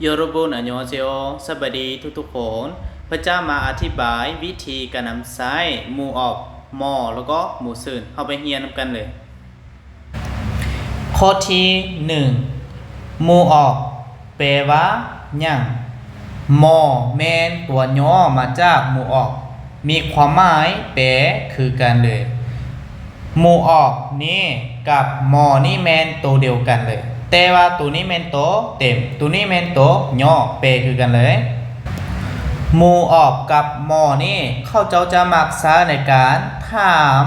โยรุบุนอันยองเซโอสวัสดีทุกๆคนพระเจ้ามาอธิบายวิธีการนำใช้หมู่ออกมอแล้วก็หมู่ซื่นเข้าไปเรียนนำกันเลยข้อที่1หมู่ออกแปลว่าหยังมอแม่นตัวย่อมาจากหมู่ออกมีความหมายแปลคือกันเลยหมู่ออกนี้กับมอนี่แม่นตัวเดียวกันเลยแต่ว่าตัวนี้แม่นตัวเต็มตัวนี้แม่นตัวย่อแปลคือกันเลยหมู่ออกกับมอนี่เขาเจ้าจะมักใช้ในการถาม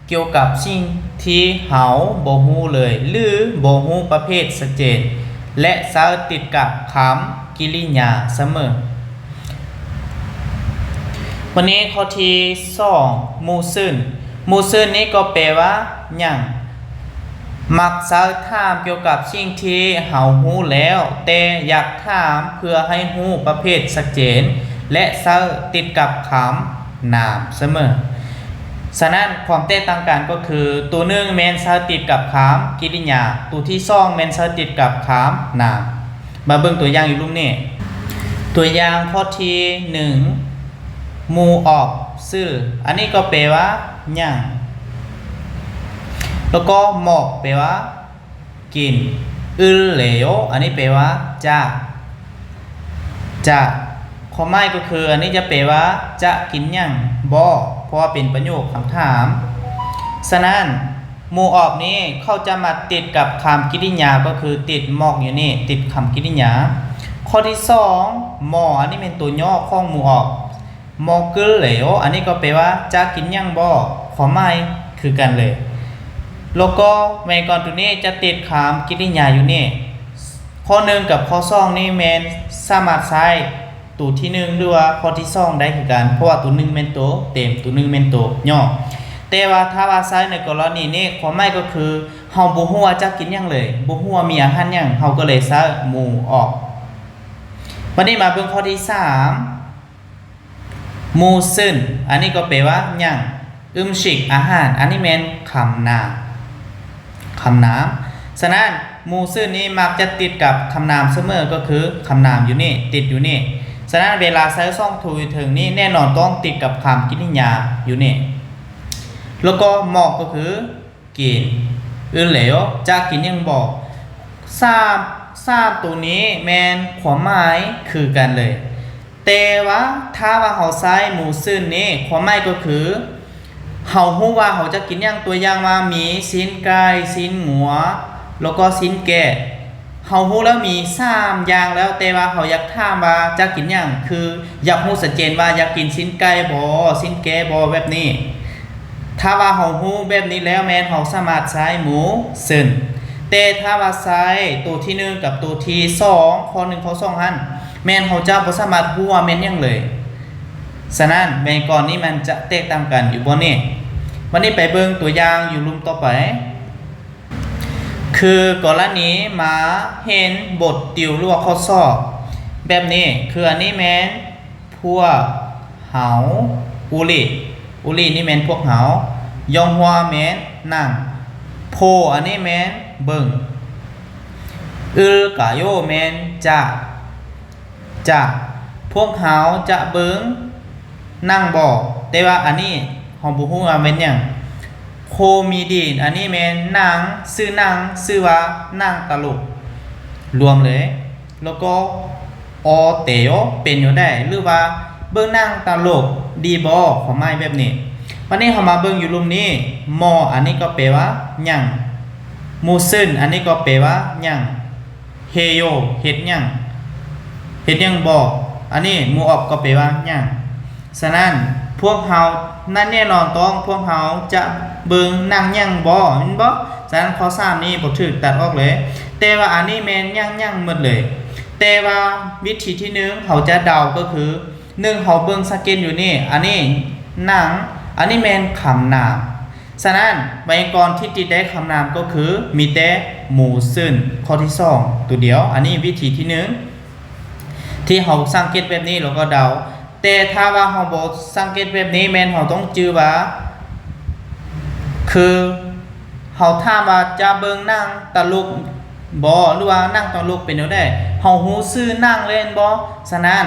เกี่ยวกับสิ่งที่เฮาบ่ฮู้เลยหรือบ่ฮู้ประเภทชัดเจนและใช้ติดกับคำกริยาเสมอวันนี้ข้อที่2หมู่ซื่นหมู่ซื่นนี้ก็แปลว่าหยังมักซักถามเกี่ยวกับสิ่งที่เฮาฮู้แล้วแต่อยากถามเพื่อให้ฮู้ประเภทชัดเจนและซักติดกับคำนามเสมอฉะนั้นความแตกต่างกันก็คือตัวหนึ่งแม่นซักติดกับคำกริยาตัวที่2แม่นซักติดกับคำนามมาเบิ่งตัวอย่างอยู่รูปนี้ตัวอย่างข้อที่1หมู่ออกซื่ออันนี้ก็แปลว่าหยังแล้วก็หมอกแปลว่ากินอึลเหลวอันนี้แปลว่าจะความหมายก็คืออันนี้จะแปลว่าจะกินหยังบ่เพราะว่าเป็นประโยคคำถามฉะนั้นหมู่ออกนี้เขาจะมาติดกับคำกริยาก็คือติดหมอกอยู่นี่ติดคำกริยาข้อที่2หมออันนี้เป็นตัวย่อของหมู่ออกหมอกึลเหลวอันนี้ก็แปลว่าจะกินหยังบ่ความหมายคือกันเลยแล้วก็ไว้ก่อนตัวนี้จะติดคำกริยาอยู่นี่ข้อ1กับข้อ2นี่แม่นสามารถใช้ตัวที่1หรือว่าข้อที่2ได้คือกันเพราะว่าตัว1แม่นตัวเต็มตัว1แม่นตัวย่อแต่ว่าถ้าว่าใช้ในกรณีนี้ความหมายก็คือเฮาบ่ฮู้ว่าจะกินหยังเลยบ่ฮู้ว่ามีอาหารหยังเฮาก็เลยใช้หมู่ออกวันนี้มาเบิ่งข้อที่3หมู่ซื่นอันนี้ก็แปลว่าหยังชิกอาหารอันนี้แม่นคำนามฉะนั้นหมู่ซื่นนี้มักจะติดกับคำนามเสมอก็คือคำนามอยู่นี่ติดอยู่นี่ฉะนั้นเวลาใช้ซ่องถูถึงนี่แน่นอนต้องติดกับคำกริยาอยู่นี่แล้วก็หมอกก็คือกินเหลวจะกินยังบอกทราบตัวนี้แมนความหมายคือกันเลยแต่ว่าถ้าว่าเฮาใช้หมู่ซื่นนี้ความหมายก็คือเฮาฮู้ว่าเฮาจะกินอย่างตัวอย่างว่ามีชิ้นไก่ชิ้นหมูแล้วก็ชิ้นแกะเฮาฮู้แล้วมี3อย่างแล้วแต่ว่าเฮาอยากถามว่าจะกินหยังคืออยากฮู้ชัดเจนว่าอยากกินชิ้นไก่บ่ชิ้นแกะบ่แบบนี้ถ้าว่าเฮาฮู้แบบนี้แล้วแม่นเฮาสามารถใช้หมู่ซื่นแต่ถ้าว่าใช้ตัวที่1กับตัวที่2ข้อ1ข้อ2หั่นแม่นเฮาจะบ่สามารถฮู้ว่าแม่นหยังเลยฉะนั้นแม่ก่อนนี้มันจะแตกต่างกันอยู่บ่นี่วันนี้ไปเบิ่งตัวอย่างอยู่รูปต่อไปคือกรณีมาเห็นบทติวหรือว่าข้อสอบแบบนี้คืออันนี้แม่นพวกเฮาอุลินี่แม่นพวกเฮายองฮัวแม่นนั่งโพอันนี้แม่นเบิ่งกะโยแม่นจะพวกเฮาจะเบิ่งนั่งบ่แต่ว่าอันนี้เฮาบ่ฮู้ว่าแม่นหยังโคมีดีนอันนี้แม่นนางชื่อนางชื่อว่านางตลกรวมเลยแล้วก็อเตโอเป็นอยู่ได้หรือว่าเบิ่งนางตลกดีบ่ความหมายแบบนี้วันนี้เฮามาเบิ่งอยู่รูปนี้มออันนี้ก็แปลว่าหยังมูซึนอันนี้ก็แปลว่าหยังเฮโยเฮ็ดหยังบ่อันนี้หมู่ออกก็แปลว่าหยังฉะนั้นพวกเฮานั่นแน่นอนต้องพวกเฮาจะเบิ่งนั่งหยังบ่แม่นบ่ฉะนั้นข้อ3นี้บ่ถูกตัดออกเลยแต่ว่าอันนี้แม่นหยังหมดเลยแต่ว่าวิธีที่1เฮาจะเดาก็คือ1เฮาเบิ่งสังเกตอยู่นี่อันนี้นั่งอันนี้แม่นคำนามฉะนั้นไวยากรณ์ที่ติดได้คำนามก็คือมีแต่หมู่ซื่นข้อที่2ตัวเดียวอันนี้วิธีที่1ที่เฮาสังเกตแบบนี้แล้วก็เดาแต่ถ้าว่าเฮาบ่สังเกตแบบนี้แม่นเฮาต้องจื้อว่าคือเฮาถามว่าจะเบิ่งหนังตลก บ่หรือว่านั่งต้องลุกเป็นแนวใดเฮาฮู้ชื่อนั่งเล่นบ่ฉะนั้น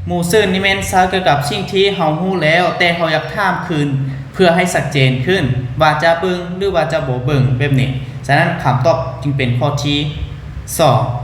หมู่ซื่อนี่แม่นซาเกี่ยวกับสิ่งที่เฮาฮู้แล้วแต่เฮาอยากถามคืนเพื่อให้ชัดเจนขึ้นว่าจะเบิ่งหรือว่าจะบ่เบิ่งแบบนี้ฉะนั้นคำตอบจึงเป็นข้อที่2